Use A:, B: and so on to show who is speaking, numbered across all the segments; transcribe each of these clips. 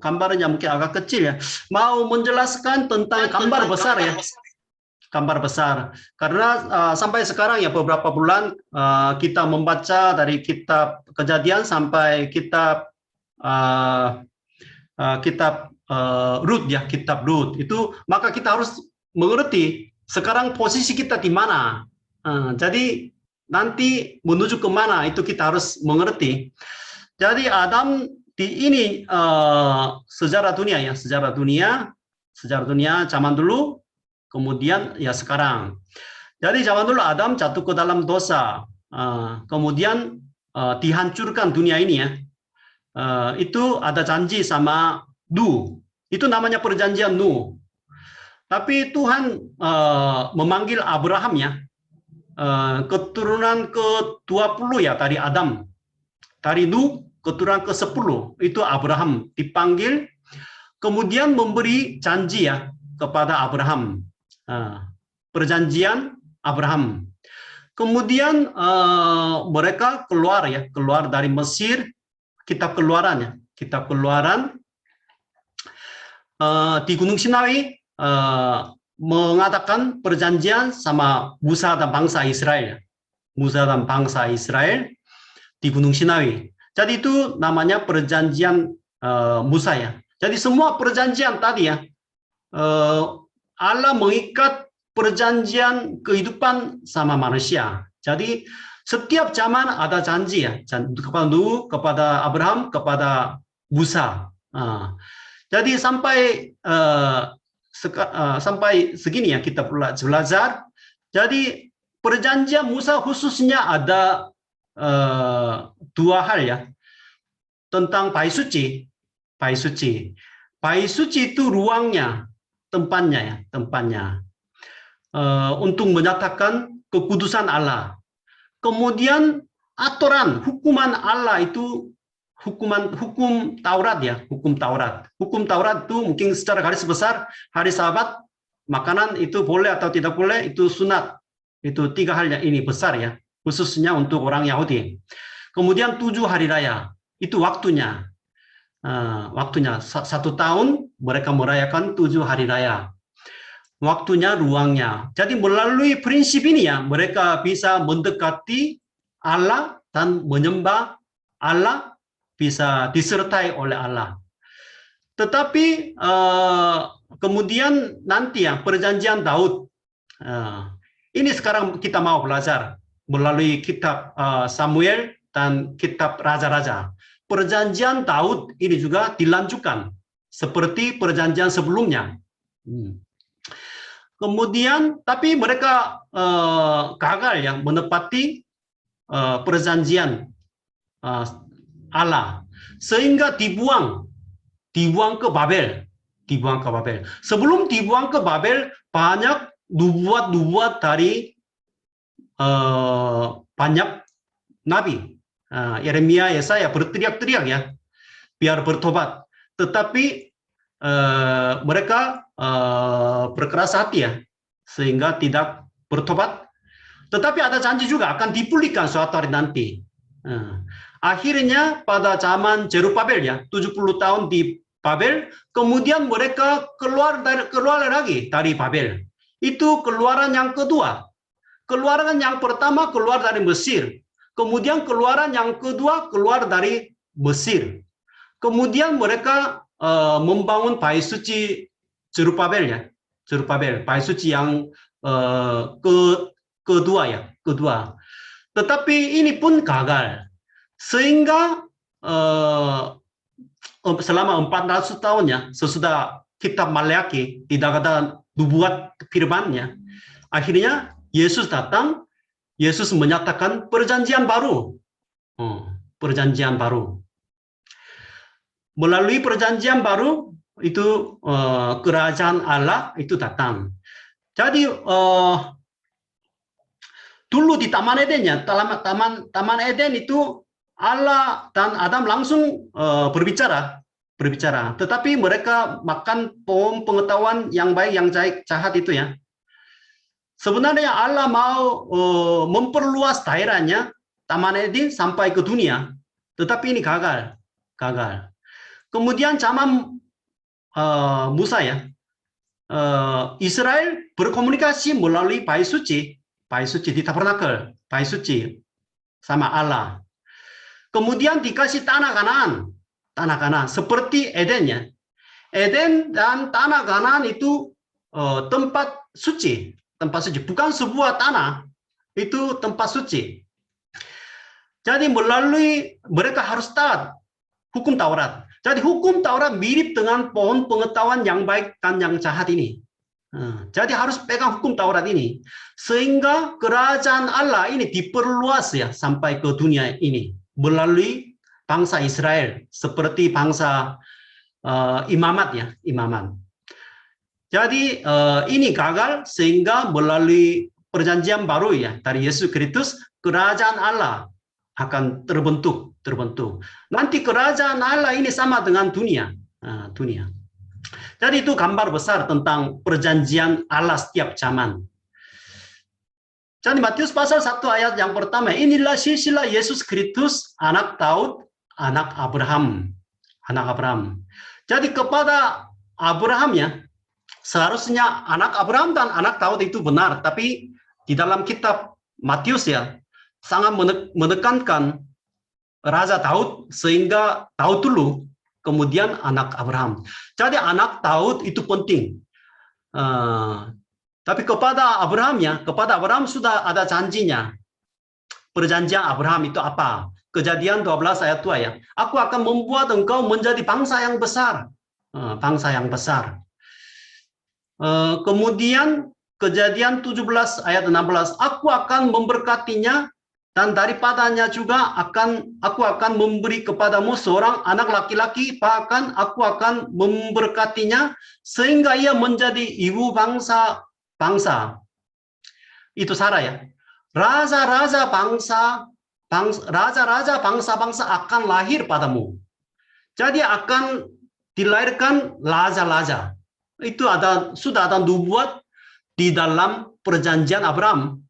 A: gambarnya mungkin agak kecil ya. Mau menjelaskan tentang gambar besar ya. Gambar besar. Karena sampai sekarang ya beberapa bulan kita membaca dari kitab Kejadian sampai kitab Rut ya, kitab Rut. Itu maka kita harus mengerti sekarang posisi kita di mana. Jadi nanti menuju kemana itu kita harus mengerti. Jadi Adam di ini sejarah dunia ya, sejarah dunia zaman dulu, kemudian ya sekarang. Jadi zaman dulu Adam jatuh ke dalam dosa, kemudian dihancurkan dunia ini ya. Itu ada janji sama Nuh, itu namanya perjanjian Nuh. Tapi Tuhan memanggil Abraham ya, keturunan ke-20 ya dari Adam, dari Nuh keturunan ke-10 itu Abraham dipanggil, kemudian memberi janji ya kepada Abraham, perjanjian Abraham. Kemudian mereka keluar ya, keluar dari Mesir, kitab Keluaran ya, kitab Keluaran di Gunung Sinai mengatakan perjanjian sama Musa dan bangsa Israel, Musa dan bangsa Israel di Gunung Sinai. Jadi itu namanya perjanjian Musa ya. Jadi semua perjanjian tadi ya, Allah mengikat perjanjian kehidupan sama manusia. Jadi setiap zaman ada janji ya, kepada Nuh, kepada Abraham, kepada Musa. Jadi sampai segini ya kita belajar. Jadi perjanjian Musa khususnya ada dua hal ya, tentang bait suci. Bait suci. Bait suci itu ruangnya, tempatnya ya, tempatnya untuk menyatakan kekudusan Allah. Kemudian aturan hukuman Allah itu hukum Taurat ya, hukum Taurat. Hukum Taurat itu mungkin secara garis besar hari Sabat, makanan itu boleh atau tidak boleh, itu sunat. Itu tiga hal yang ini besar ya, khususnya untuk orang Yahudi. Kemudian 7 hari raya, itu waktunya. Waktunya 1 tahun mereka merayakan 7 hari raya. Waktunya, ruangnya. Jadi melalui prinsip ini ya, mereka bisa mendekati Allah dan menyembah Allah, bisa disertai oleh Allah. Tetapi kemudian nanti ya perjanjian Daud, ini sekarang kita mau belajar melalui kitab Samuel dan kitab Raja-Raja. Perjanjian Daud ini juga dilanjutkan seperti perjanjian sebelumnya. Kemudian tapi mereka gagal ya menepati perjanjian Allah, sehingga dibuang ke Babel, Sebelum dibuang ke Babel, banyak nubuat dari banyak nabi, Yeremia, Yesaya berteriak-teriak ya, biar bertobat. Tetapi mereka berkeras hati ya, sehingga tidak bertobat. Tetapi ada janji juga akan dipulihkan suatu hari nanti. Akhirnya pada zaman Zerubabel ya, 70 tahun di Babel, kemudian mereka keluar lagi dari Babel. Itu keluaran yang kedua. Keluaran yang pertama keluar dari Mesir. Kemudian keluaran yang kedua keluar dari Mesir. Kemudian mereka membangun bait suci Zerubabel ya. Zerubabel, bait suci yang kedua ya, kedua. Tetapi ini pun gagal. Sehingga selama 400 tahun ya, sesudah kitab Maleakhi tidak ada nubuat firman-Nya. Akhirnya Yesus datang, Yesus menyatakan perjanjian baru. Perjanjian baru. Melalui perjanjian baru itu kerajaan Allah itu datang. Jadi dulu di Taman Eden ya, Taman Eden itu Allah dan Adam langsung berbicara. Tetapi mereka makan pohon pengetahuan yang baik, yang jahat itu ya. Sebenarnya Allah mau memperluas daerahnya Taman Eden sampai ke dunia, tetapi ini gagal. Kemudian zaman Musa ya, Israel berkomunikasi melalui bait suci di tabernakel, bait suci sama Allah. Kemudian dikasih tanah Kanaan seperti Eden ya. Eden dan tanah Kanaan itu tempat suci, bukan sebuah tanah, itu tempat suci. Jadi melalui mereka harus taat hukum Taurat. Jadi hukum Taurat mirip dengan pohon pengetahuan yang baik dan yang jahat ini. Jadi harus pegang hukum Taurat ini, sehingga kerajaan Allah ini diperluas ya sampai ke dunia ini melalui bangsa Israel seperti bangsa imamat ya, imaman. Jadi ini gagal sehingga melalui perjanjian baru ya dari Yesus Kristus kerajaan Allah akan terbentuk. Nanti kerajaan Allah ini sama dengan dunia. Jadi itu gambar besar tentang perjanjian Allah setiap zaman. Jadi Matius pasal 1 ayat yang pertama, inilah silsilah Yesus Kristus, anak Daud, anak Abraham. Jadi kepada Abraham ya, seharusnya anak Abraham dan anak Daud itu benar, tapi di dalam kitab Matius ya, sangat menekankan Raja Daud, sehingga Daud dulu, kemudian anak Abraham. Jadi anak Daud itu penting. Tapi kepada Abraham sudah ada janjinya. Perjanjian Abraham itu apa? Kejadian 12 ayat 2 ya. Aku akan membuat engkau menjadi bangsa yang besar. Kemudian Kejadian 17 ayat 16. Aku akan memberkatinya, dan daripadanya juga aku akan memberi kepadamu seorang anak laki-laki, bahkan aku akan memberkatinya sehingga ia menjadi ibu bangsa. Itu Sarah ya. Raja-raja bangsa-bangsa akan lahir padamu. Jadi akan dilahirkan raja-raja. Itu sudah ada nubuat di dalam perjanjian Abraham.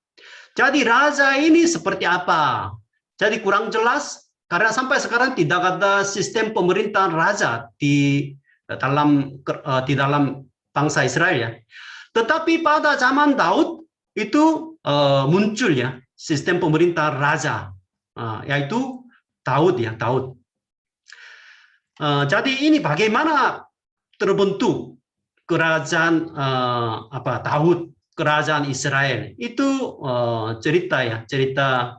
A: Jadi raja ini seperti apa? Jadi kurang jelas karena sampai sekarang tidak ada sistem pemerintahan raja di dalam bangsa Israel ya. Tetapi pada zaman Daud itu muncul ya sistem pemerintahan raja, yaitu Daud ya, Daud. Jadi ini bagaimana terbentuk kerajaan Daud, kerajaan Israel itu cerita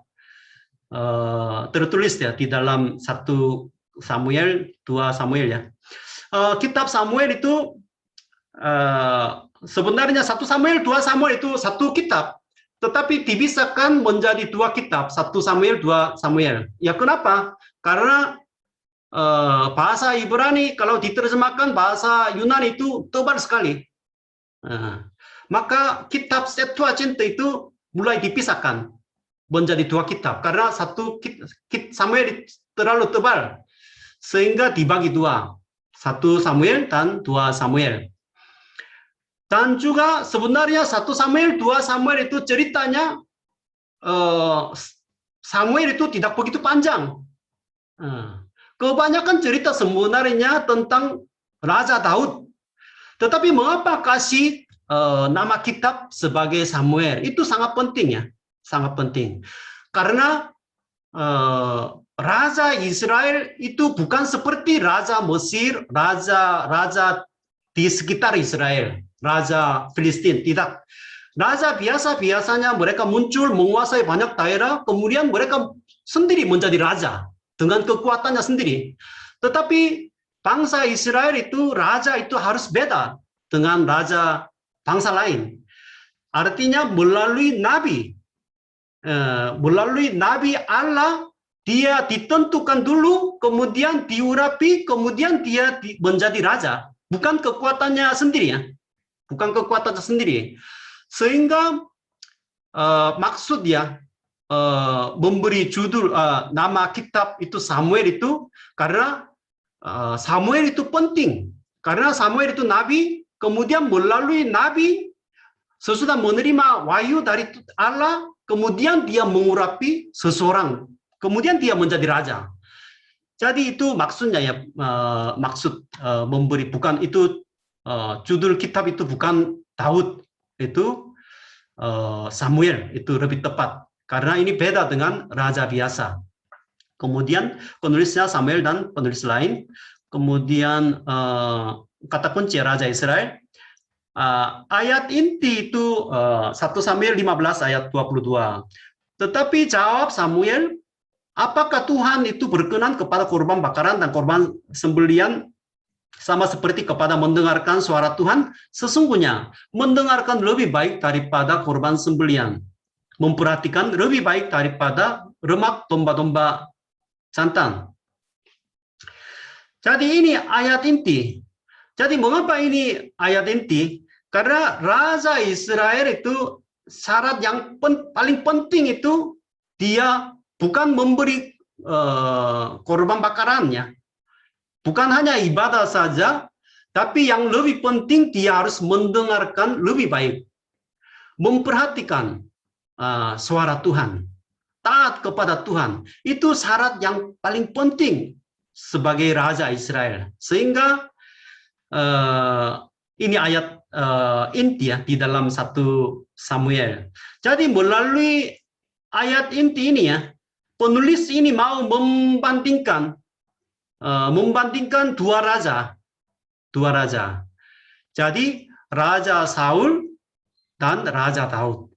A: tertulis ya di dalam 1 Samuel, 2 Samuel ya. Kitab Samuel itu sebenarnya 1 Samuel, 2 Samuel itu satu kitab, tetapi dipisahkan menjadi 2 kitab, 1 Samuel, 2 Samuel. Ya kenapa? Karena bahasa Ibrani kalau diterjemahkan bahasa Yunani itu tebal sekali. Maka kitab Septuaginta itu mulai dipisahkan menjadi 2 kitab karena 1 Samuel terlalu tebal sehingga dibagi 2, 1 Samuel dan 2 Samuel. Dan juga sebenarnya 1 Samuel, 2 Samuel itu ceritanya Samuel itu tidak begitu panjang. Kebanyakan cerita sebenarnya tentang Raja Daud. Tetapi mengapa kasih nama kitab sebagai Samuel? Itu sangat penting ya, sangat penting. Karena Raja Israel itu bukan seperti Raja Mesir, raja di sekitar Israel, Raja Filistin, tidak. Raja biasanya mereka muncul menguasai banyak daerah, kemudian mereka sendiri menjadi raja dengan kekuatannya sendiri. Tetapi bangsa Israel itu raja itu harus beda dengan raja bangsa lain. Artinya melalui nabi Allah dia ditentukan dulu, kemudian diurapi, kemudian dia menjadi raja. Bukan kekuatannya sendiri ya, bukan kekuatannya sendiri. Sehingga maksud ya memberi judul nama kitab itu Samuel itu karena Samuel itu penting. Karena Samuel itu nabi, kemudian melalui nabi sesudah menerima wahyu dari Allah, kemudian dia mengurapi seseorang, kemudian dia menjadi raja. Jadi itu maksudnya ya, maksud memberi, bukan itu judul kitab itu bukan Daud, itu Samuel, itu lebih tepat karena ini beda dengan raja biasa. Kemudian penulisnya Samuel dan penulis lain. Kemudian kata kunci Raja Israel. Ayat inti itu 1 Samuel 15 ayat 22. Tetapi jawab Samuel, apakah Tuhan itu berkenan kepada korban bakaran dan korban sembelian sama seperti kepada mendengarkan suara Tuhan? Sesungguhnya mendengarkan lebih baik daripada korban sembelian, memperhatikan lebih baik daripada lemak domba-domba jantan. Jadi ini ayat inti. Jadi mengapa ini ayat inti? Karena Raja Israel itu syarat yang paling penting itu dia bukan memberi korban bakarannya, bukan hanya ibadah saja, tapi yang lebih penting dia harus mendengarkan lebih baik, memperhatikan suara Tuhan, taat kepada Tuhan. Itu syarat yang paling penting sebagai Raja Israel. Sehingga ini ayat inti ya di dalam 1 Samuel. Jadi melalui ayat inti ini ya, penulis ini mau membandingkan dua raja. Jadi Raja Saul dan Raja Daud.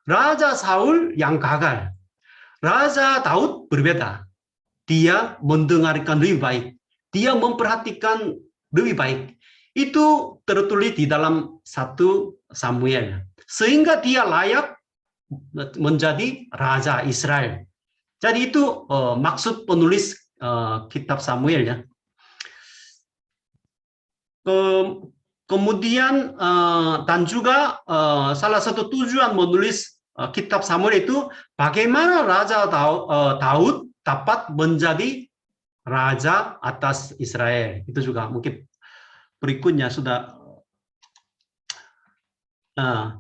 A: Raja Saul yang gagal. Raja Daud berbeda. Dia mendengarkan lebih baik. Dia memperhatikan lebih baik. Itu tertulis di dalam 1 Samuel. Sehingga dia layak menjadi Raja Israel. Jadi itu maksud penulis kitab Samuel ya. Kemudian dan juga salah satu tujuan menulis kitab Samuel itu bagaimana Raja Daud dapat menjadi raja atas Israel. Itu juga mungkin berikutnya sudah.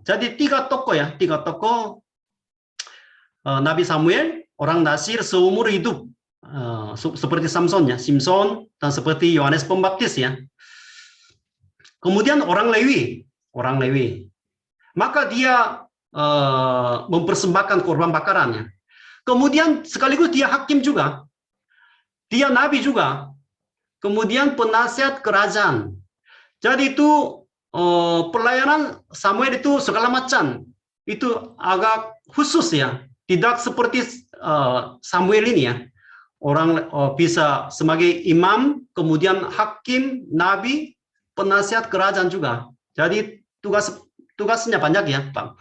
A: Jadi tiga tokoh Nabi Samuel, orang Nasir seumur hidup, seperti Samson ya, Simpson, dan seperti Yohanes Pembaptis ya. Kemudian orang Lewi, maka dia mempersembahkan korban bakarannya. Kemudian sekaligus dia hakim juga, dia nabi juga, kemudian penasihat kerajaan. Jadi itu pelayanan Samuel itu segala macam, itu agak khusus ya, tidak seperti Samuel ini ya. Orang bisa sebagai imam, kemudian hakim, nabi, penasihat kerajaan juga. Jadi tugasnya banyak ya, Pak.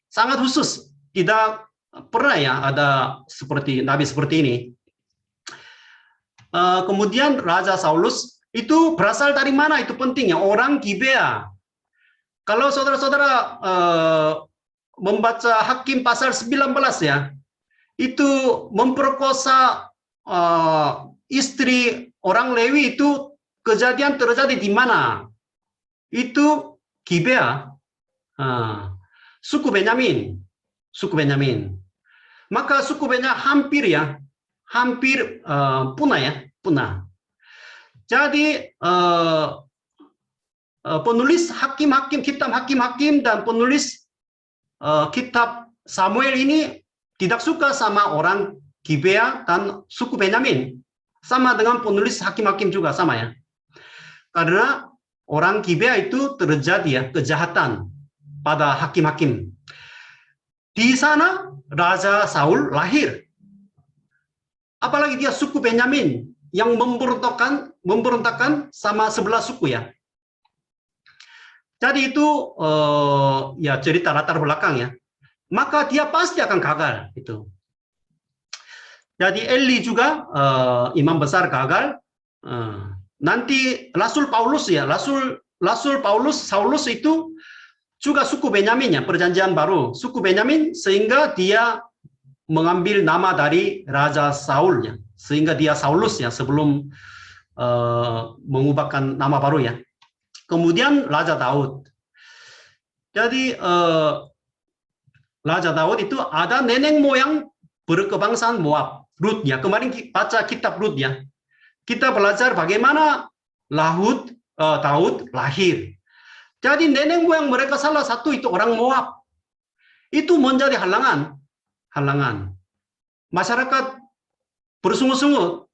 A: Sangat khusus, tidak pernah ya ada seperti nabi seperti ini. Kemudian Raja Saulus itu berasal dari mana? Itu pentingnya, orang Gibea. Kalau saudara-saudara membaca Hakim pasal 19 ya, itu memperkosa istri orang Lewi itu kejadian terjadi di mana? Itu Gibea, suku Benyamin. Maka suku Benyamin hampir punah. Jadi penulis kitab Hakim dan penulis kitab Samuel ini tidak suka sama orang Gibea dan suku Benyamin. Sama dengan penulis Hakim juga sama ya. Karena orang Gibea itu terjadi ya kejahatan pada hakim-hakim. Di sana Raja Saul lahir. Apalagi dia suku Benyamin yang memberontakkan sama 11 suku ya. Jadi itu ya cerita latar belakang ya. Maka dia pasti akan gagal itu. Jadi Eli juga imam besar gagal. Nanti Rasul Paulus ya, Rasul Paulus Saulus itu juga suku Benyamin ya, perjanjian baru suku Benyamin, sehingga dia mengambil nama dari Raja Saul ya, sehingga dia Saulus ya sebelum mengubahkan nama baru ya. Kemudian Raja Daud. Jadi Raja Daud itu ada nenek moyang berkebangsaan Moab, Rut ya. Kemarin baca kitab Rut ya. kita belajar bagaimana Daud lahir. Jadi nenek moyang mereka salah satu itu orang Moab. Itu menjadi halangan. Masyarakat bersungut-sungut.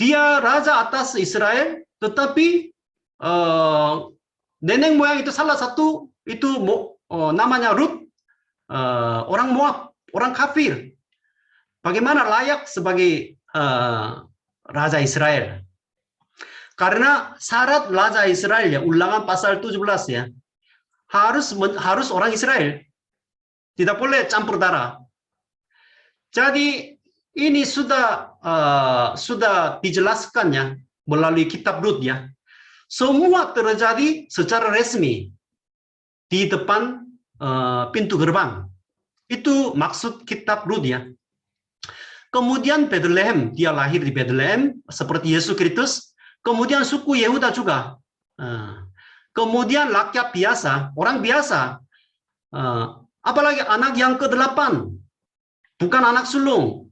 A: Dia raja atas Israel, tetapi nenek moyang itu salah satu itu namanya Rut, orang Moab, orang kafir. Bagaimana layak sebagai raja Israel? Karena syarat raja Israel ya, Ulangan pasal 17 ya, harus orang Israel, tidak boleh campur darah. Jadi ini sudah dijelaskan ya melalui kitab Rut ya. Semua terjadi secara resmi di depan pintu gerbang. Itu maksud kitab Rut ya. Kemudian Bethlehem, dia lahir di Bethlehem seperti Yesus Kristus. Kemudian suku Yehuda juga. Kemudian rakyat biasa, orang biasa. Apalagi anak yang ke-8, bukan anak sulung.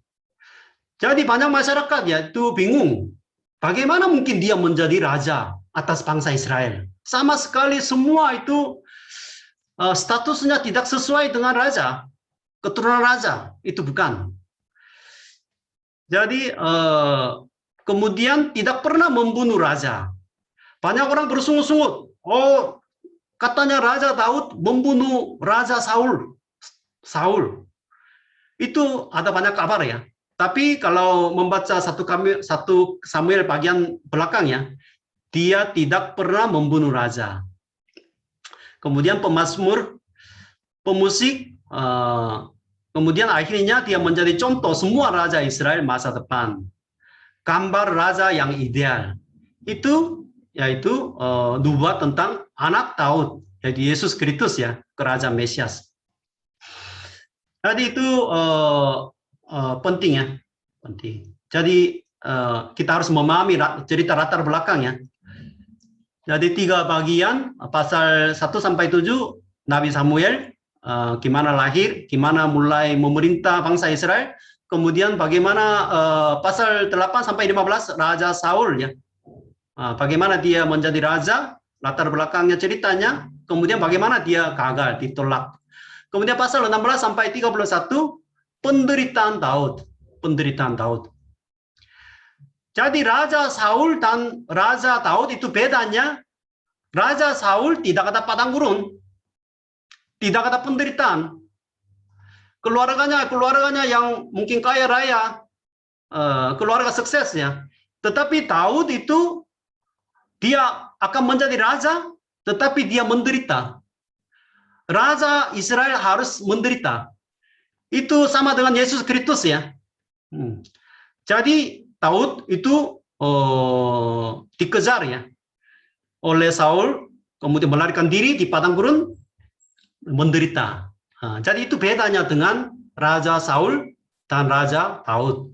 A: Jadi banyak masyarakat ya itu bingung. Bagaimana mungkin dia menjadi raja atas bangsa Israel? Sama sekali semua itu statusnya tidak sesuai dengan raja, keturunan raja. Itu bukan. Jadi kemudian tidak pernah membunuh raja. Banyak orang bersungut-sungut. Oh, katanya Raja Daud membunuh Raja Saul. Itu ada banyak kabar ya. Tapi kalau membaca 1 Samuel bagian belakangnya, dia tidak pernah membunuh raja. Kemudian pemazmur, pemusik, kemudian akhirnya dia menjadi contoh semua raja Israel masa depan. Gambar raja yang ideal itu yaitu nubuat tentang anak Daud, yaitu Yesus Kristus ya, Raja Mesias. Jadi itu penting ya, penting. Jadi kita harus memahami cerita latar belakangnya. Jadi 3 bagian, pasal 1 sampai 7 Nabi Samuel, gimana lahir, gimana mulai memerintah bangsa Israel. Kemudian bagaimana pasal 8 sampai 15 Raja Saul ya. Bagaimana dia menjadi raja, latar belakangnya ceritanya, kemudian bagaimana dia gagal, ditolak. Kemudian pasal 16 sampai 31 penderitaan Daud. Jadi Raja Saul dan Raja Daud itu bedanya, Raja Saul tidak ada padang gurun, tidak ada penderitaan. Keluarganya yang mungkin kaya raya, keluarga sukses ya. Tetapi Daud itu dia akan menjadi raja, tetapi dia menderita. Raja Israel harus menderita. Itu sama dengan Yesus Kristus ya. Jadi Daud itu dikejar ya oleh Saul, kemudian melarikan diri di padang gurun, menderita. Jadi itu bedanya dengan Raja Saul dan Raja Daud.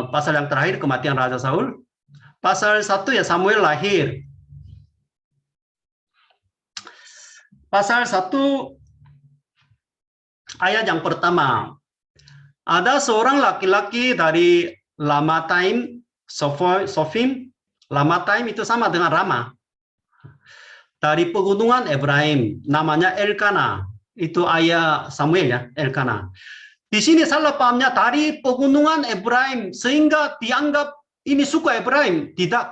A: Pasal yang terakhir kematian Raja Saul. Pasal 1 ya Samuel lahir. Pasal 1 ayat yang pertama. Ada seorang laki-laki dari Lamataim, Sofim. Lamataim itu sama dengan Rama. Dari pegunungan Efraim, namanya Elkana. Itu ayah Samuel ya, Elkana. Di sini salah pahamnya dari pegunungan Efraim, sehingga dianggap ini suku Efraim. Tidak.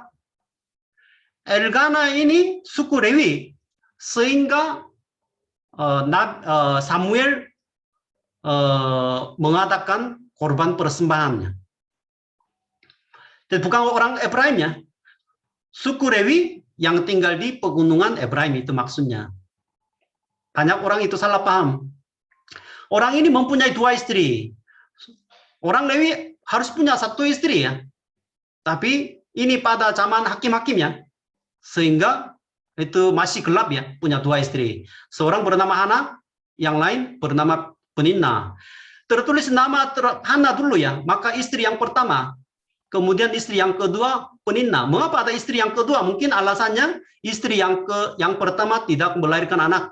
A: Elkana ini suku Lewi, sehingga Samuel mengatakan korban persembahannya. Jadi bukan orang Efraim ya, suku Lewi yang tinggal di pegunungan Efraim itu maksudnya. Banyak orang itu salah paham. Orang ini mempunyai 2 istri. Orang Lewi harus punya 1 istri ya. Tapi ini pada zaman hakim-hakim ya, sehingga itu masih gelap ya, punya 2 istri. Seorang bernama Hana, yang lain bernama Penina. Tertulis nama Hana dulu ya, maka istri yang pertama. Kemudian istri yang kedua Penina. Mengapa ada istri yang kedua? Mungkin alasannya istri yang pertama tidak melahirkan anak,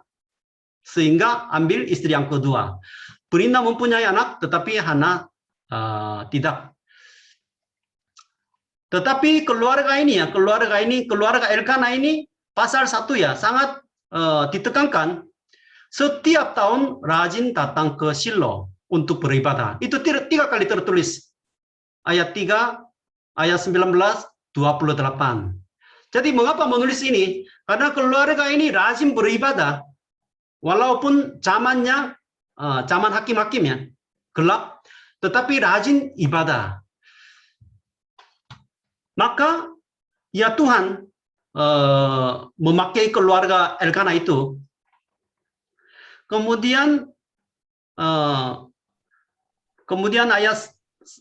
A: sehingga ambil istri yang kedua. Penina mempunyai anak, tetapi Hana tidak. Tetapi keluarga ini ya, keluarga Elkanah ini pasal 1 ya, sangat ditekankan. Setiap tahun rajin datang ke Shilo untuk beribadah. Itu 3 kali tertulis. Ayat 3, ayat 19, 28. Jadi mengapa menulis ini? Karena keluarga ini rajin beribadah. Walaupun zamannya, zaman hakim-hakim ya, gelap, tetapi rajin ibadah. Maka ya Tuhan memakai keluarga Elkanah itu. Kemudian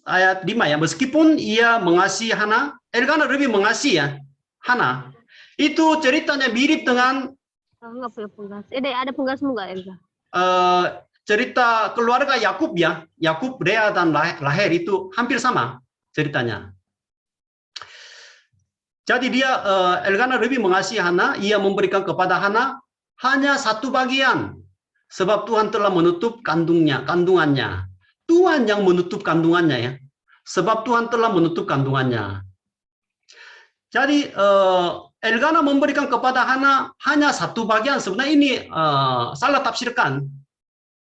A: ayat 5 ya, meskipun ia mengasihi Hana, Elkanah lebih mengasihi ya Hana. Itu ceritanya mirip dengan
B: Enggak punya penggas. Ada penggasmu nggak, Elga?
A: cerita keluarga Yakub ya. Yakub, Lea dan Rahel itu hampir sama ceritanya. Jadi dia Elkanah lebih mengasihi Hana, ia memberikan kepada Hana hanya 1 bagian. Sebab Tuhan telah menutup kandungannya. Tuhan yang menutup kandungannya ya. Sebab Tuhan telah menutup kandungannya. Jadi Elkanah memberikan kepada Hana hanya 1 bagian. Sebenarnya ini salah tafsirkan.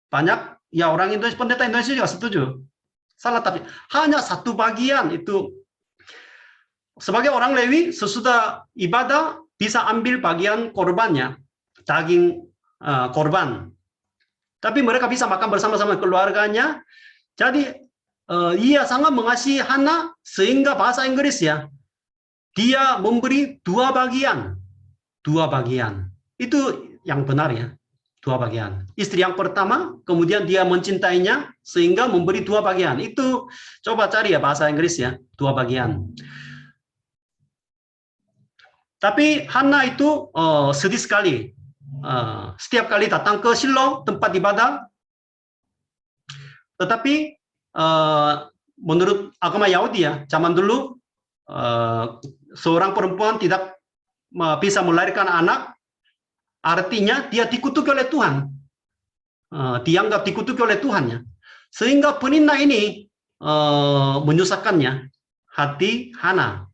A: Banyak ya orang Indonesia, pendeta Indonesia juga setuju. Salah tafsir. Hanya 1 bagian itu. Sebagai orang Lewi, sesudah ibadah bisa ambil bagian korbannya, daging korban. Tapi mereka bisa makan bersama-sama keluarganya. Jadi ia sangat mengasihi Hana sehingga bahasa Inggris ya, dia memberi 2 bagian. 2 bagian. Itu yang benar ya. 2 bagian. Istri yang pertama, kemudian dia mencintainya sehingga memberi 2 bagian. Itu coba cari ya bahasa Inggris ya, 2 bagian. Tapi Hana itu sedih sekali. Setiap kali datang ke Shilo, tempat ibadah. Tetapi menurut agama Yahudi ya, zaman dulu seorang perempuan tidak bisa melahirkan anak, artinya dia dikutuki oleh Tuhan. Dianggap dikutuki oleh Tuhan ya. Sehingga penina ini menyusahkannya hati Hana.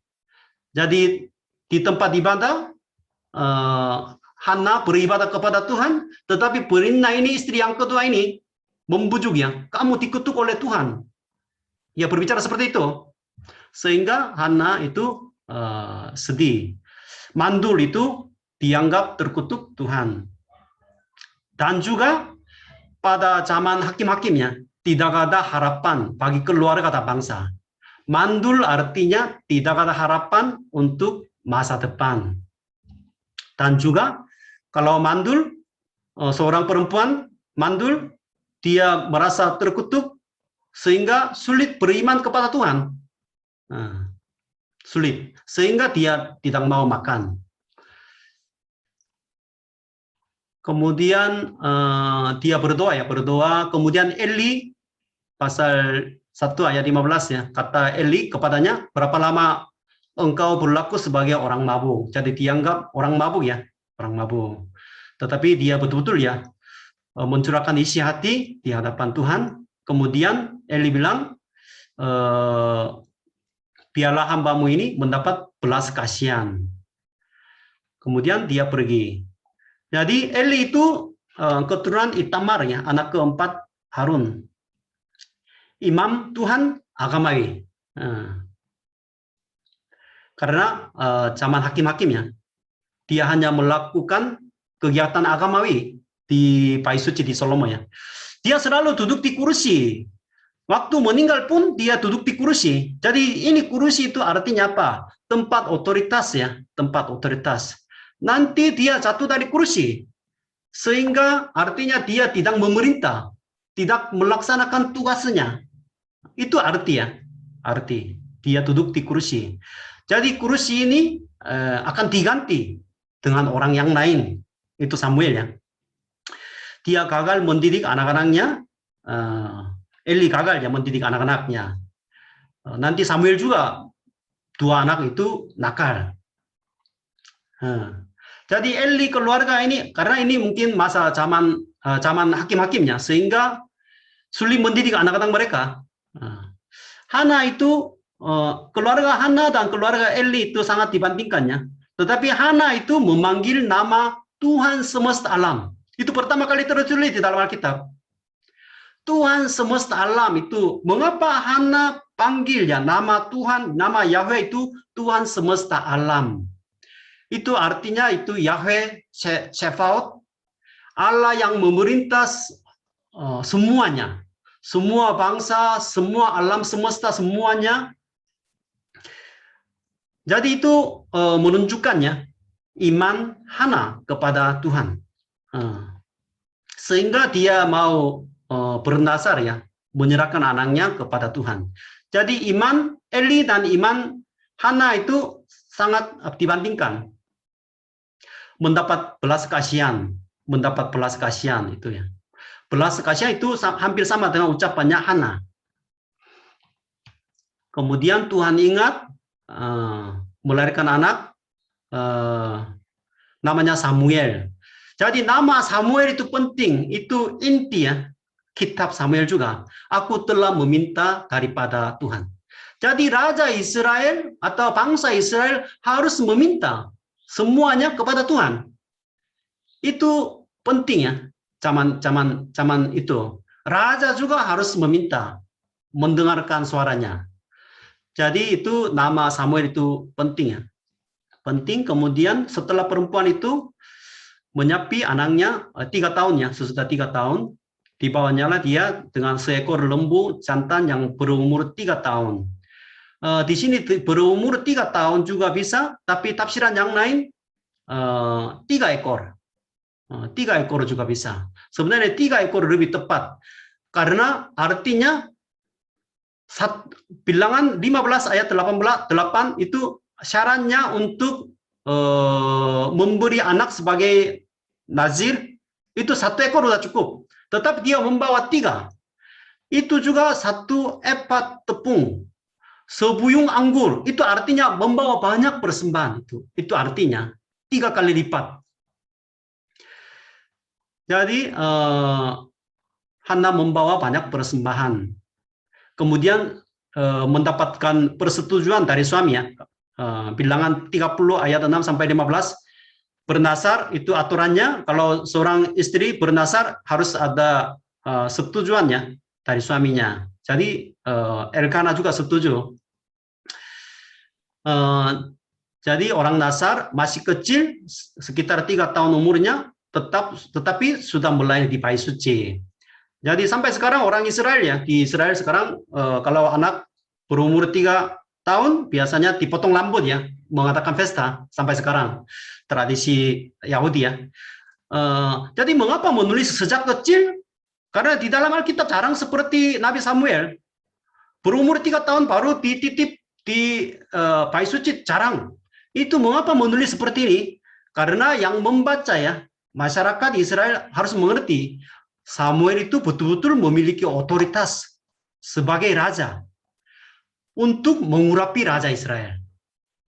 A: Jadi di tempat ibadah Hana beribadah kepada Tuhan, tetapi penina ini, istri yang kedua ini membujuknya, kamu dikutuk oleh Tuhan. Ya berbicara seperti itu. Sehingga Hana itu sedih. Mandul itu dianggap terkutuk Tuhan. Dan juga pada zaman hakim-hakimnya tidak ada harapan bagi keluarga dan bangsa. Mandul artinya tidak ada harapan untuk masa depan. Dan juga kalau mandul, seorang perempuan mandul, dia merasa terkutuk sehingga sulit beriman kepada Tuhan. Sulit. Sehingga dia tidak mau makan. Kemudian dia berdoa. Kemudian Eli, pasal 1 ayat 15 ya, kata Eli kepadanya, berapa lama engkau berlaku sebagai orang mabuk. Jadi dianggap orang mabuk ya, orang mabuk. Tetapi dia betul-betul ya mencurahkan isi hati di hadapan Tuhan. Kemudian Eli bilang, biarlah hambamu ini mendapat belas kasihan. Kemudian dia pergi. Jadi Eli itu keturunan Itamar ya, anak keempat Harun. Imam Tuhan agamawi. Karena zaman hakim-hakimnya, dia hanya melakukan kegiatan agamawi di Bait Suci di Salomo ya. Dia selalu duduk di kursi. Waktu meninggal pun dia duduk di kursi. Jadi ini kursi itu artinya apa? Tempat otoritas ya, tempat otoritas. Nanti dia jatuh dari kursi. Sehingga artinya dia tidak memerintah, tidak melaksanakan tugasnya. Itu arti ya, arti. Dia duduk di kursi. Jadi kursi ini akan diganti dengan orang yang lain. Itu Samuel ya. Dia gagal mendidik anak-anaknya. Eli gagal ya mendidik anak-anaknya. Nanti Samuel juga 2 anak itu nakal. Jadi Eli keluarga ini, karena ini mungkin masa zaman hakim-hakimnya, sehingga sulit mendidik anak-anak mereka. Hana itu keluarga Hana dan keluarga Eli itu sangat dibandingkannya. Tetapi Hana itu memanggil nama Tuhan semesta alam. Itu pertama kali tertulis di dalam Alkitab. Tuhan semesta alam itu, mengapa Hana panggil ya nama Tuhan, nama Yahweh itu Tuhan semesta alam. Itu artinya itu Yahweh Tsebaot, Allah yang memerintah semuanya. Semua bangsa, semua alam semesta, semuanya. Jadi itu menunjukkannya iman Hana kepada Tuhan. Sehingga dia mau berdasar ya, menyerahkan anaknya kepada Tuhan. Jadi iman Eli dan iman Hana itu sangat dibandingkan. Mendapat belas kasihan itu ya. Belas kasihan itu hampir sama dengan ucapannya Hana. Kemudian Tuhan ingat melahirkan anak namanya Samuel. Jadi nama Samuel itu penting, itu inti ya. Kitab Samuel juga. Aku telah meminta daripada Tuhan. Jadi Raja Israel atau bangsa Israel harus meminta semuanya kepada Tuhan. Itu penting ya. Zaman itu. Raja juga harus meminta, mendengarkan suaranya. Jadi itu nama Samuel itu penting ya. Penting. Kemudian setelah perempuan itu menyapi anaknya 3 tahun ya, sesudah 3 tahun. Dibawanya lah dia dengan seekor lembu jantan yang berumur 3 tahun. Di sini berumur 3 tahun juga bisa, tapi tafsiran yang lain 3 ekor. 3 ekor juga bisa. Sebenarnya 3 ekor lebih tepat. Karena artinya bilangan 15 ayat 8 itu syaratnya untuk memberi anak sebagai nazir, itu 1 ekor sudah cukup. Tetapi dia membawa 3. Itu juga 1 epat tepung, sebuyung anggur. Itu artinya membawa banyak persembahan. Itu artinya 3 kali lipat. Jadi Hana membawa banyak persembahan. Kemudian mendapatkan persetujuan dari suami ya. Bilangan 30 ayat 6 sampai 15. Bernasar itu aturannya, kalau seorang istri bernasar harus ada setujuannya dari suaminya. Jadi Elkana juga setuju. Jadi orang Nasar masih kecil, sekitar 3 tahun umurnya, tetapi sudah mulai di bait suci. Jadi sampai sekarang orang Israel ya, di Israel sekarang kalau anak berumur 3 tahun biasanya dipotong rambut ya, mengatakan pesta sampai sekarang. Tradisi Yahudi ya. Jadi mengapa menulis sejak kecil? Karena di dalam Alkitab jarang seperti Nabi Samuel. Berumur 3 tahun baru dititip di bait suci, jarang. Itu mengapa menulis seperti ini? Karena yang membaca ya, masyarakat Israel harus mengerti Samuel itu betul-betul memiliki otoritas sebagai raja untuk mengurapi raja Israel.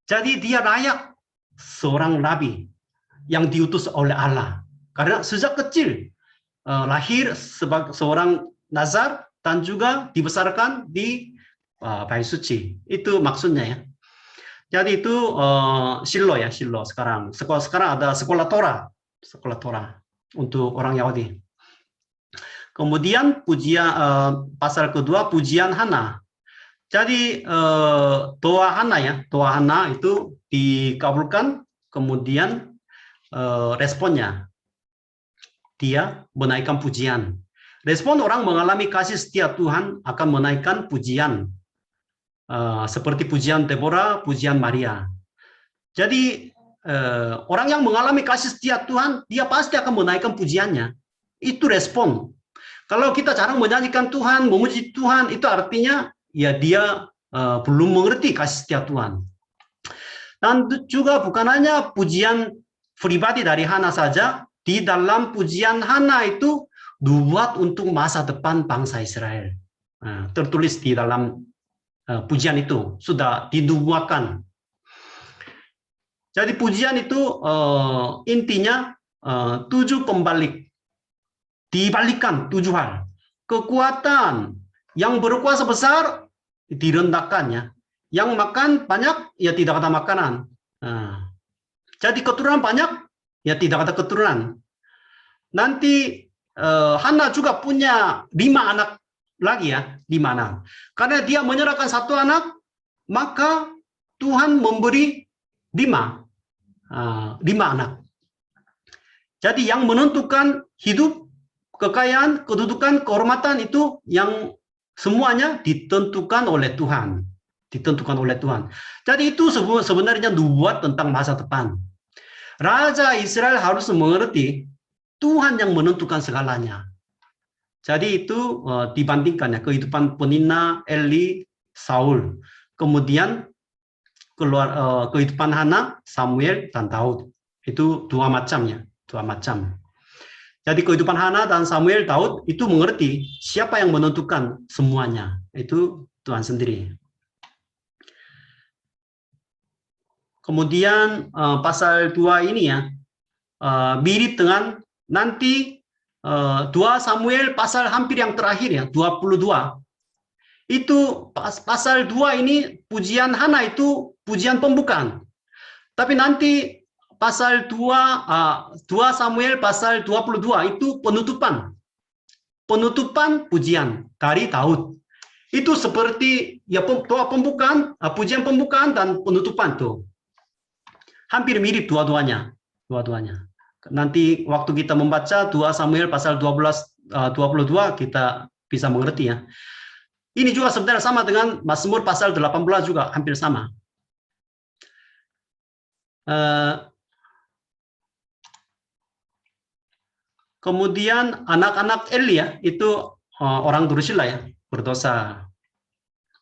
A: Jadi dia layak seorang nabi yang diutus oleh Allah. Karena sejak kecil lahir sebagai seorang Nazar dan juga dibesarkan di bait suci. Itu maksudnya ya. Jadi itu Shilo ya, Shilo sekarang. Sekarang ada sekolah Torah untuk orang Yahudi. Kemudian pasal kedua pujian Hana. Jadi doa Hana ya, doa Hana itu dikabulkan, kemudian responnya dia menaikkan pujian. Respon orang mengalami kasih setia Tuhan akan menaikkan pujian, seperti pujian Deborah, pujian Maria. Jadi orang yang mengalami kasih setia Tuhan, dia pasti akan menaikkan pujiannya. Itu respon. Kalau kita jarang menyanyikan Tuhan, memuji Tuhan, itu artinya ya dia belum mengerti kasih setia Tuhan. Dan juga bukan hanya pujian pribadi dari Hana saja, di dalam pujian Hana itu dibuat untuk masa depan bangsa Israel. Tertulis di dalam pujian itu, sudah dinubuatkan. Jadi pujian itu intinya 7 pembalik. Dibalikkan 7 hal. Kekuatan yang berkuasa besar direndahkannya. yang makan banyak, ya tidak ada makanan. Nah, jadi keturunan banyak, ya tidak ada keturunan. Nanti Hana juga punya 5 anak lagi ya, 5 anak. Karena dia menyerahkan 1 anak, maka Tuhan memberi 5 anak. Jadi yang menentukan hidup, kekayaan, kedudukan, kehormatan itu yang semuanya ditentukan oleh Tuhan. Ditentukan oleh Tuhan. Jadi itu sebenarnya nubuat tentang masa depan. Raja Israel harus mengerti Tuhan yang menentukan segalanya. Jadi itu dibandingkan ya, kehidupan penina, Eli, Saul. Kemudian kehidupan Hana, Samuel, dan Daud. Itu 2 macam ya, 2 macam. Jadi kehidupan Hana dan Samuel, Daud itu mengerti siapa yang menentukan semuanya. Itu Tuhan sendiri. Kemudian pasal 2 ini ya, mirip dengan nanti 2 Samuel pasal hampir yang terakhir ya, 22. Itu pasal 2 ini pujian Hana itu pujian pembukaan. Tapi nanti pasal 2 Samuel pasal 22 itu penutupan. Penutupan pujian dari Daud. Itu seperti ya doa pembukaan, pujian pembukaan dan penutupan tuh. Hampir mirip dua-duanya. Nanti waktu kita membaca 2 Samuel pasal 22 kita bisa mengerti ya. Ini juga sebenarnya sama dengan Mazmur pasal 18 juga hampir sama. Kemudian anak-anak Eli ya, itu orang Drusilla ya, berdosa.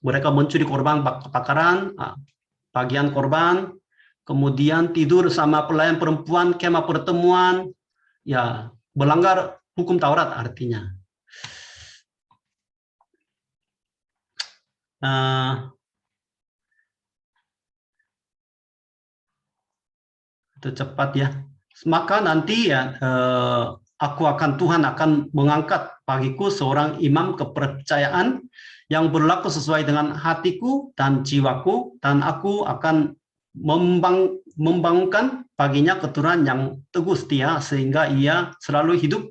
A: Mereka mencuri korban bakaran, bagian korban, kemudian tidur sama pelayan perempuan kemah pertemuan, ya melanggar hukum Taurat artinya. Itu cepat ya. Maka nanti ya Tuhan akan mengangkat bagiku seorang imam kepercayaan yang berlaku sesuai dengan hatiku dan jiwaku, dan aku akan membangunkan baginya keturunan yang teguh setia sehingga ia selalu hidup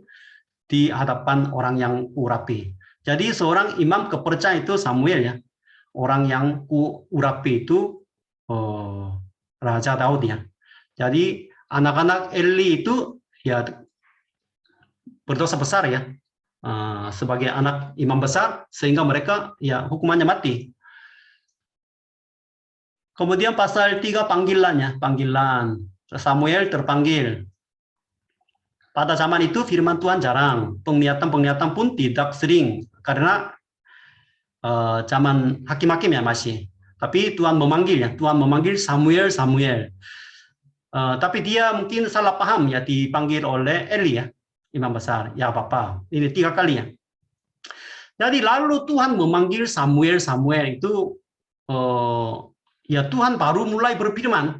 A: di hadapan orang yang urapi. Jadi seorang imam kepercayaan itu Samuel ya, orang yang urapi itu Raja Daud ya. Jadi anak-anak Eli itu ya berdosa besar ya, sebagai anak imam besar, sehingga mereka ya hukumannya mati. Kemudian pasal 3 panggilannya, panggilan Samuel terpanggil. Pada zaman itu firman Tuhan jarang, penglihatan pun tidak sering karena zaman hakim-hakim ya masih. Tapi Tuhan memanggil ya, Tuhan memanggil Samuel. Tapi dia mungkin salah paham ya, dipanggil oleh Eli ya, imam besar. Ya apa-apa, ini 3 kali ya. Jadi lalu Tuhan memanggil Samuel itu ya Tuhan baru mulai berfirman.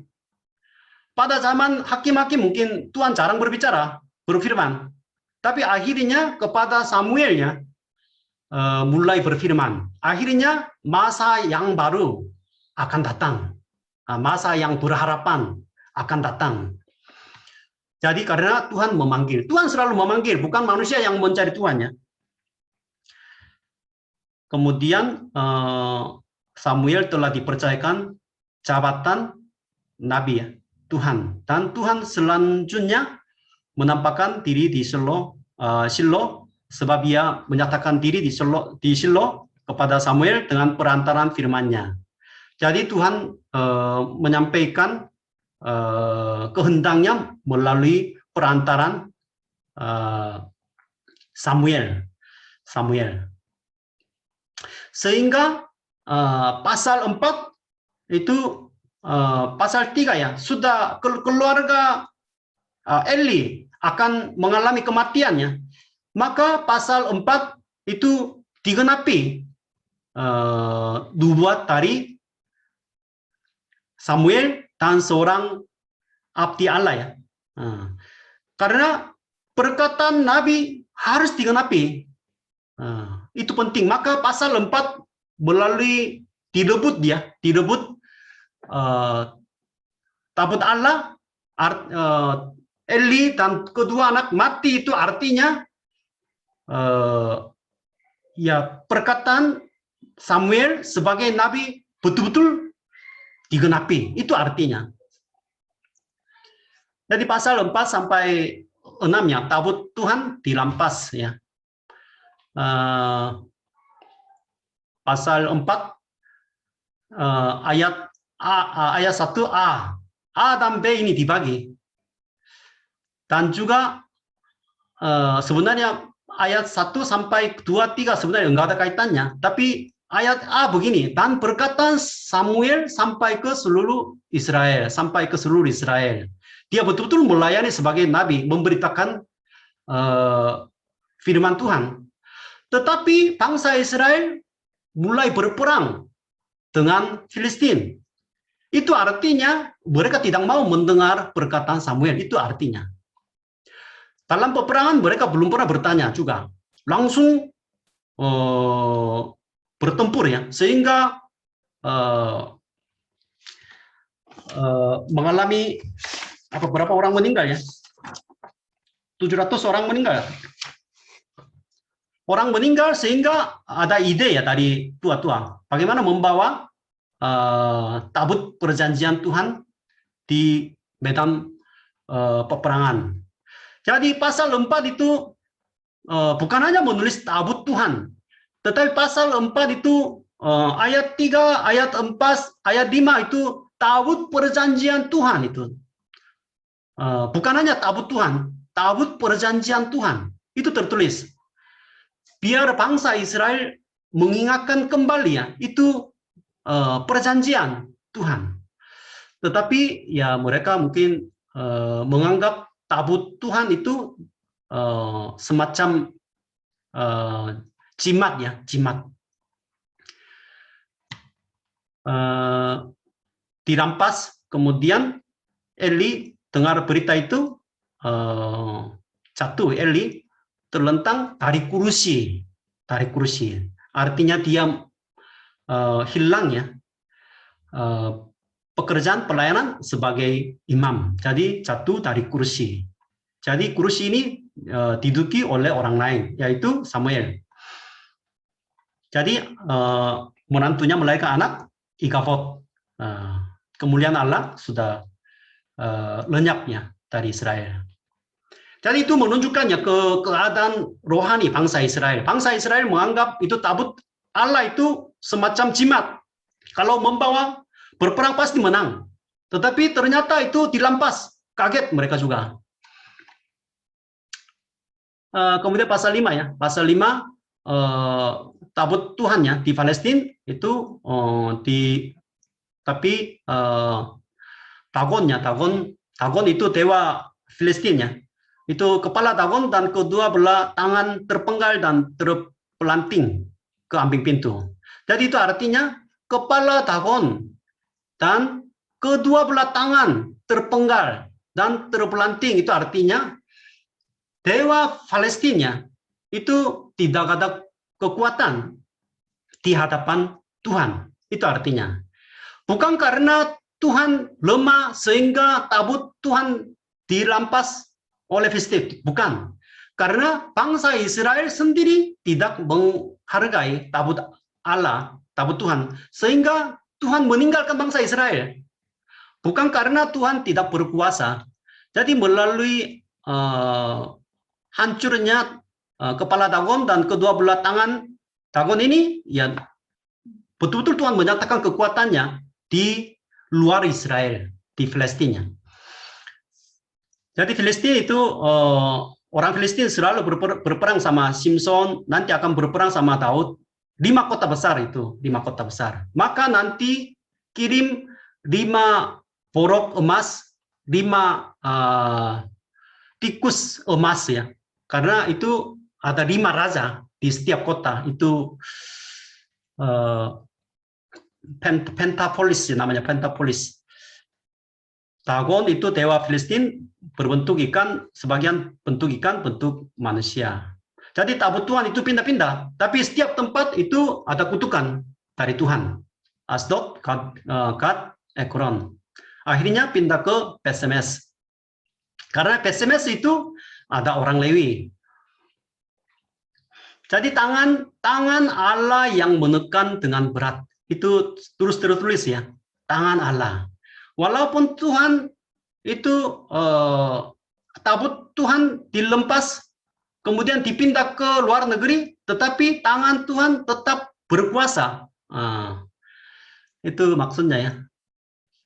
A: Pada zaman hakim-hakim mungkin Tuhan jarang berfirman. Tapi akhirnya kepada Samuel ya mulai berfirman. Akhirnya masa yang baru akan datang. Masa yang berharapan akan datang. Jadi karena Tuhan memanggil. Tuhan selalu memanggil, bukan manusia yang mencari Tuhan ya. Kemudian Samuel telah dipercayakan jabatan nabi ya, Tuhan. Dan Tuhan selanjutnya menampakkan diri di Shilo, sebab ia menyatakan diri di Shilo kepada Samuel dengan perantaran firman-Nya. Jadi Tuhan menyampaikan kehendaknya melalui perantaran Samuel. Sehingga pasal 4 itu pasal 3 ya, sudah keluarga Eli akan mengalami kematiannya. Maka pasal 4 itu digenapi nubuat dari Samuel dan seorang abdi Allah ya. Karena perkataan Nabi harus digenapi. Itu penting. Maka pasal 4 melalui direbut tabut Allah, Eli dan kedua anak mati, itu artinya ya perkataan Samuel sebagai nabi betul-betul digenapi, itu artinya. Jadi pasal 4 sampai 6 ya, tabut Tuhan dirampas ya. Pasal 4 ayat 1a, A dan B ini dibagi. Dan juga sebenarnya ayat 1 sampai 2, 3 sebenarnya enggak ada kaitannya, tapi ayat A begini, dan perkataan Samuel sampai ke seluruh Israel, Dia betul-betul melayani sebagai nabi, memberitakan firman Tuhan. Tetapi bangsa Israel mulai berperang dengan Filistin. Itu artinya mereka tidak mau mendengar perkataan Samuel, itu artinya. Dalam peperangan mereka belum pernah bertanya juga, langsung bertempur ya, sehingga mengalami berapa orang meninggal ya, 700 orang meninggal. Orang meninggal, sehingga ada ide ya dari tua-tua, bagaimana membawa tabut perjanjian Tuhan di medan peperangan. Jadi pasal 4 itu bukan hanya menulis tabut Tuhan, tetapi pasal 4 itu ayat 3, ayat 4, ayat 5 itu tabut perjanjian Tuhan itu. Bukan hanya tabut Tuhan, tabut perjanjian Tuhan. Itu tertulis. Biar bangsa Israel mengingatkan kembali ya, itu perjanjian Tuhan. Tetapi ya mereka mungkin menganggap tabut Tuhan itu semacam jimat ya, jimat. Dirampas, kemudian Eli dengar berita itu, jatuh Eli terlentang dari kursi. Artinya dia hilang ya pekerjaan pelayanan sebagai imam. Jadi jatuh dari kursi. Jadi kursi ini diduduki oleh orang lain, yaitu Samuel. Jadi menantunya melahirkan anak, Ikafod. Kemuliaan Allah sudah lenyapnya dari Israel. Jadi itu menunjukkannya ke keadaan rohani bangsa Israel. Bangsa Israel menganggap itu tabut Allah itu semacam jimat. Kalau membawa berperang pasti menang. Tetapi ternyata itu dilampas. Kaget mereka juga. Kemudian pasal 5 ya. Pasal 5 tabut Tuhan ya di Palestina itu tapi Dagon itu dewa Filistin ya. Itu kepala Dagon dan kedua belah tangan terpenggal dan terpelanting ke ambing pintu. Jadi itu artinya kepala Dagon dan kedua belah tangan terpenggal dan terpelanting, itu artinya dewa Palestina itu tidak ada kekuatan di hadapan Tuhan. Itu artinya. Bukan karena Tuhan lemah sehingga tabut Tuhan dirampas oleh Filistin, bukan. Karena bangsa Israel sendiri tidak menghargai tabut Allah, tabut Tuhan, sehingga Tuhan meninggalkan bangsa Israel. Bukan karena Tuhan tidak berkuasa. Jadi melalui hancurnya kepala Dagon dan kedua belah tangan Dagon ini, ya betul-betul Tuhan menyatakan kekuatannya di luar Israel, di Palestina. Jadi Filistin itu orang Filistin selalu berperang sama Simson, nanti akan berperang sama Daud. 5 kota besar itu, 5 kota besar. Maka nanti kirim 5 porok emas, 5 tikus emas ya. Karena itu ada 5 raja di setiap kota. Itu Pentapolis namanya, Pentapolis. Dagon itu dewa Filistin, berbentuk ikan, sebagian bentuk ikan, bentuk manusia. Jadi tabut Tuhan itu pindah-pindah, tapi setiap tempat itu ada kutukan dari Tuhan. Asdod, Gad, Ekron. Akhirnya pindah ke Betsemes. Karena Betsemes itu ada orang Lewi. Jadi tangan Allah yang menekan dengan berat. Itu tertulis ya, tangan Allah. Walaupun Tuhan itu tabut Tuhan dilepas, kemudian dipindah ke luar negeri, tetapi tangan Tuhan tetap berkuasa. Itu maksudnya ya.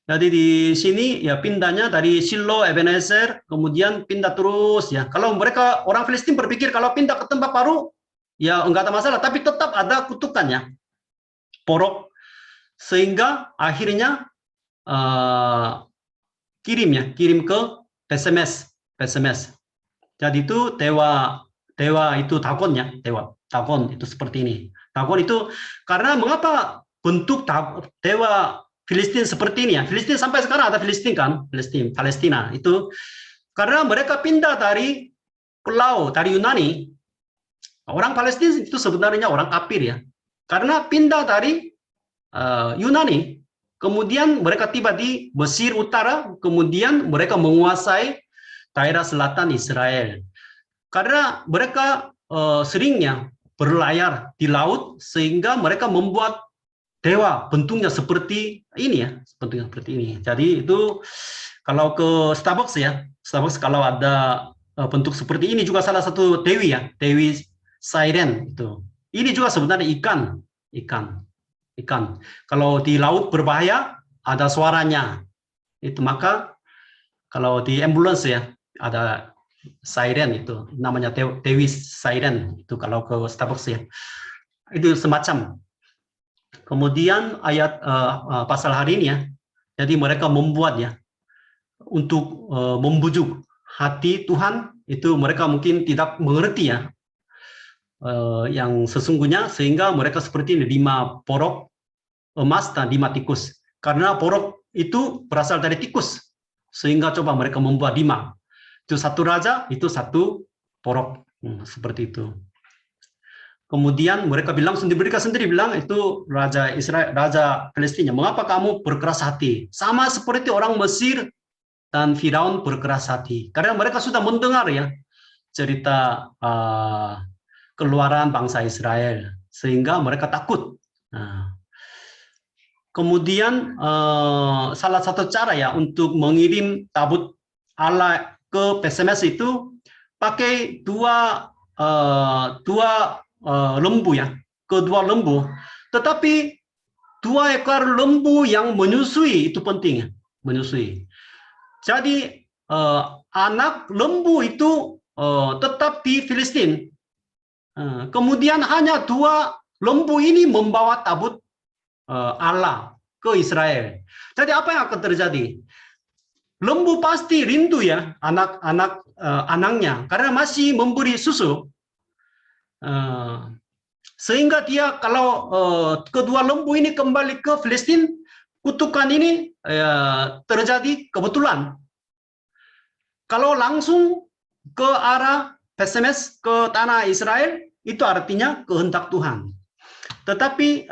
A: Jadi di sini ya pindahnya dari Shilo, Ebenezer, kemudian pindah terus ya. Kalau mereka orang Filistin berpikir kalau pindah ke tempat baru, ya enggak ada masalah, tapi tetap ada kutukannya, porok, sehingga akhirnya kirim ke Betsemes. Jadi itu dewa itu Dagon ya, Dagon itu seperti ini. Dagon itu karena mengapa bentuk dewa Filistin seperti ini ya? Filistin sampai sekarang ada Filistin kan, Palestina itu karena mereka pindah dari pulau dari Yunani. Orang Palestina itu sebenarnya orang kafir ya, karena pindah dari Yunani, kemudian mereka tiba di Mesir Utara, kemudian mereka menguasai daerah selatan Israel. Karena mereka seringnya berlayar di laut, sehingga mereka membuat dewa bentuknya seperti ini ya, bentuknya seperti ini. Jadi itu kalau ke Starbucks ya, Starbucks kalau ada bentuk seperti ini juga salah satu dewi ya, Dewi Siren itu. Ini juga sebenarnya ikan. Kalau di laut berbahaya ada suaranya. Itu maka kalau di ambulans ya ada siren itu namanya Dewi Siren itu kalau ke Starbucks ya. Itu semacam. Kemudian ayat pasal hari ini ya. Jadi mereka membuat ya untuk membujuk hati Tuhan, itu mereka mungkin tidak mengerti ya yang sesungguhnya, sehingga mereka seperti ini, 5 porok emas dan 5 tikus. Karena porok itu berasal dari tikus, sehingga coba mereka membuat 5. Itu 1 raja, itu 1 porok, seperti itu. Kemudian mereka sendiri bilang itu raja Israel, raja Palestina, mengapa kamu berkeras hati? Sama seperti orang Mesir dan Firaun berkeras hati. Karena mereka sudah mendengar ya cerita keluaran bangsa Israel, sehingga mereka takut. Kemudian salah satu cara ya untuk mengirim tabut Allah ke Betsemes itu pakai dua lembu ya, kedua lembu. Tetapi 2 ekor lembu yang menyusui itu penting ya, menyusui. Jadi anak lembu itu tetap di Filistin. Kemudian hanya 2 lembu ini membawa tabut Allah ke Israel. Jadi apa yang akan terjadi? Lembu pasti rindu ya anaknya karena masih memberi susu. Sehingga dia kalau kedua lembu ini kembali ke Filistin, kutukan ini terjadi kebetulan. Kalau langsung ke arah Betsemes, ke tanah Israel, itu artinya kehendak Tuhan. Tetapi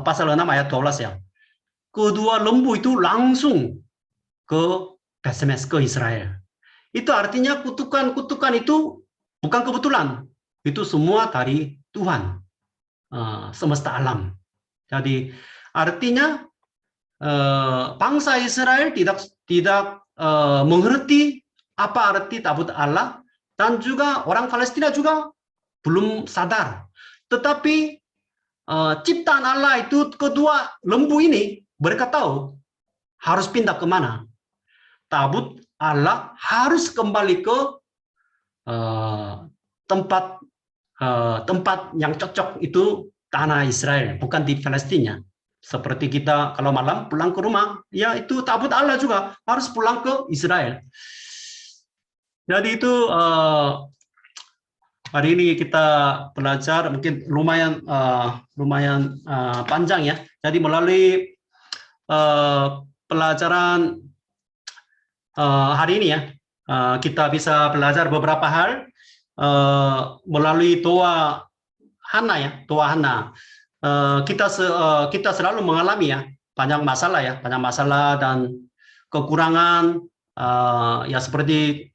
A: pasal 6 ayat 12 ya, kedua lembu itu langsung ke Betsemes, ke Israel. Itu artinya kutukan itu bukan kebetulan, itu semua dari Tuhan, semesta alam. Jadi artinya bangsa Israel tidak mengerti apa arti tabut Allah, dan juga orang Palestina juga belum sadar. Tetapi ciptaan Allah itu kedua lembu ini, mereka tahu harus pindah kemana. Tabut Allah harus kembali ke tempat yang cocok, itu tanah Israel, bukan di Palestina. Seperti kita kalau malam pulang ke rumah, ya itu tabut Allah juga harus pulang ke Israel. Jadi itu hari ini kita belajar mungkin lumayan panjang ya. Jadi melalui pelajaran hari ini ya, kita bisa belajar beberapa hal melalui doa Hana ya, tua Hana. Kita selalu mengalami ya banyak masalah dan kekurangan ya seperti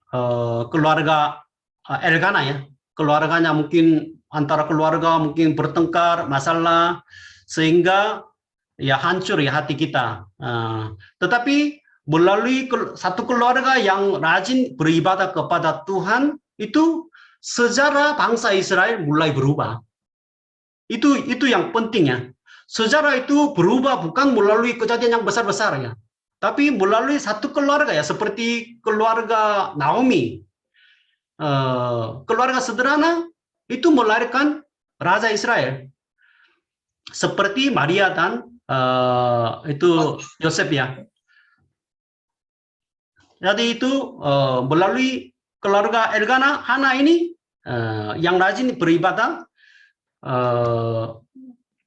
A: keluarga Elkanah ya, keluarganya mungkin antara keluarga mungkin bertengkar masalah sehingga ya hancur ya hati kita. Tetapi melalui satu keluarga yang rajin beribadah kepada Tuhan itu sejarah bangsa Israel mulai berubah. Itu yang pentingnya. Sejarah itu berubah bukan melalui kejadian yang besar-besar ya, tapi melalui satu keluarga ya, seperti keluarga Naomi, keluarga sederhana itu melahirkan Raja Israel, seperti Maria dan itu Yosef ya. Jadi itu melalui keluarga Elkanah, Hana ini yang rajin beribadah,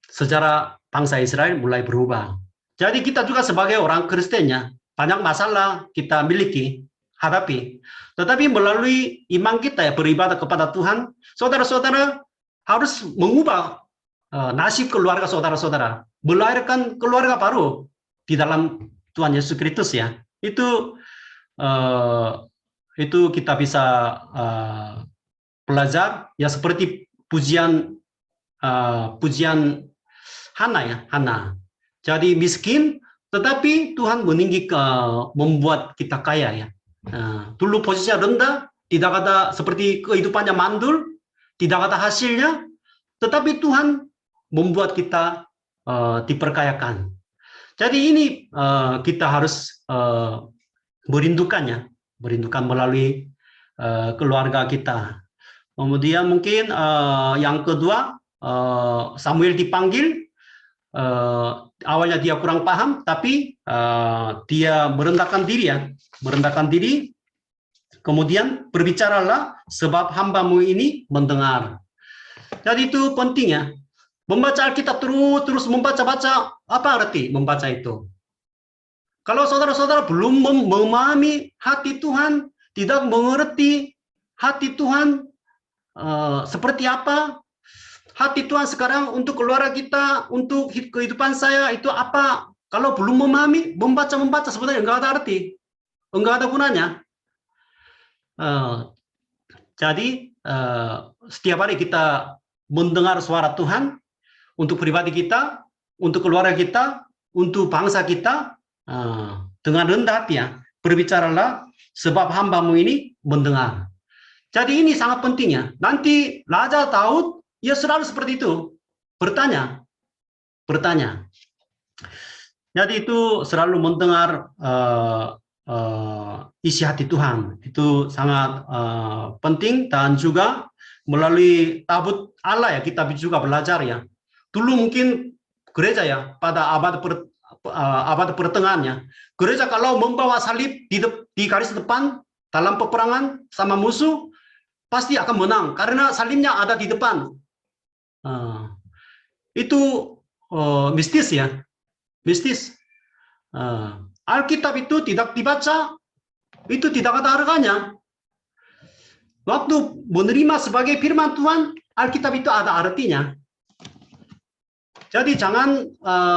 A: sejarah bangsa Israel mulai berubah. Jadi kita juga sebagai orang Kristennya banyak masalah kita miliki, hadapi. Tetapi melalui iman kita ya beribadah kepada Tuhan, saudara-saudara harus mengubah nasib keluarga saudara-saudara, melahirkan keluarga baru di dalam Tuhan Yesus Kristus ya. Itu kita bisa belajar ya seperti pujian Hana ya, Hana. Jadi miskin, tetapi Tuhan meninggikan, membuat kita kaya ya. Dulu posisinya rendah, tidak ada seperti kehidupannya mandul, tidak ada hasilnya, tetapi Tuhan membuat kita diperkayakan. Jadi ini kita harus merindukannya, merindukan melalui keluarga kita. Kemudian mungkin yang kedua, Samuel dipanggil, awalnya dia kurang paham, tapi dia merendahkan diri ya, merendahkan diri, kemudian berbicaralah sebab hambamu ini mendengar. Jadi itu pentingnya, membaca Alkitab terus membaca-baca, apa arti membaca itu? Kalau saudara-saudara belum memahami hati Tuhan, tidak mengerti hati Tuhan seperti apa, hati Tuhan sekarang untuk keluarga kita, untuk kehidupan saya itu apa? Kalau belum memahami, membaca sebenarnya enggak ada arti, enggak ada gunanya. Jadi setiap hari kita mendengar suara Tuhan untuk pribadi kita, untuk keluarga kita, untuk bangsa kita, dengan rendah hati ya, berbicaralah sebab hambamu ini mendengar. Jadi ini sangat pentingnya. Nanti Raja Daud ya selalu seperti itu, bertanya. Jadi itu selalu mendengar isi hati Tuhan. Itu sangat penting, dan juga melalui tabut Allah ya kita juga belajar ya. Dulu mungkin gereja ya pada abad pertengahannya, gereja kalau membawa salib di garis depan dalam peperangan sama musuh pasti akan menang karena salibnya ada di depan. Itu mistis ya, mistis. Alkitab itu tidak dibaca, itu tidak ada harganya. Waktu menerima sebagai firman Tuhan, Alkitab itu ada artinya. Jadi jangan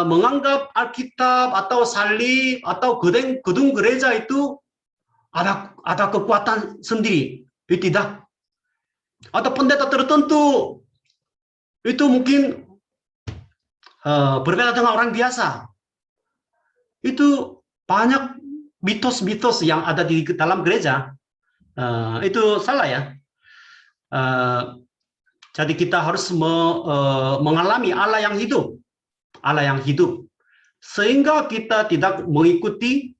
A: menganggap Alkitab atau salib atau gedung gereja itu ada kekuatan sendiri. Itu tidak. Atau pendeta tertentu itu mungkin berbeda dengan orang biasa. Itu banyak mitos-mitos yang ada di dalam gereja. Itu salah ya. Jadi kita harus mengalami Allah yang hidup, sehingga kita tidak mengikuti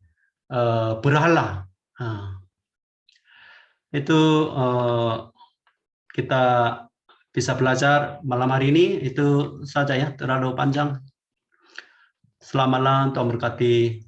A: berhala. Itu kita bisa belajar malam hari ini. Itu saja ya, terlalu panjang. Selamat malam, Tuhan berkati.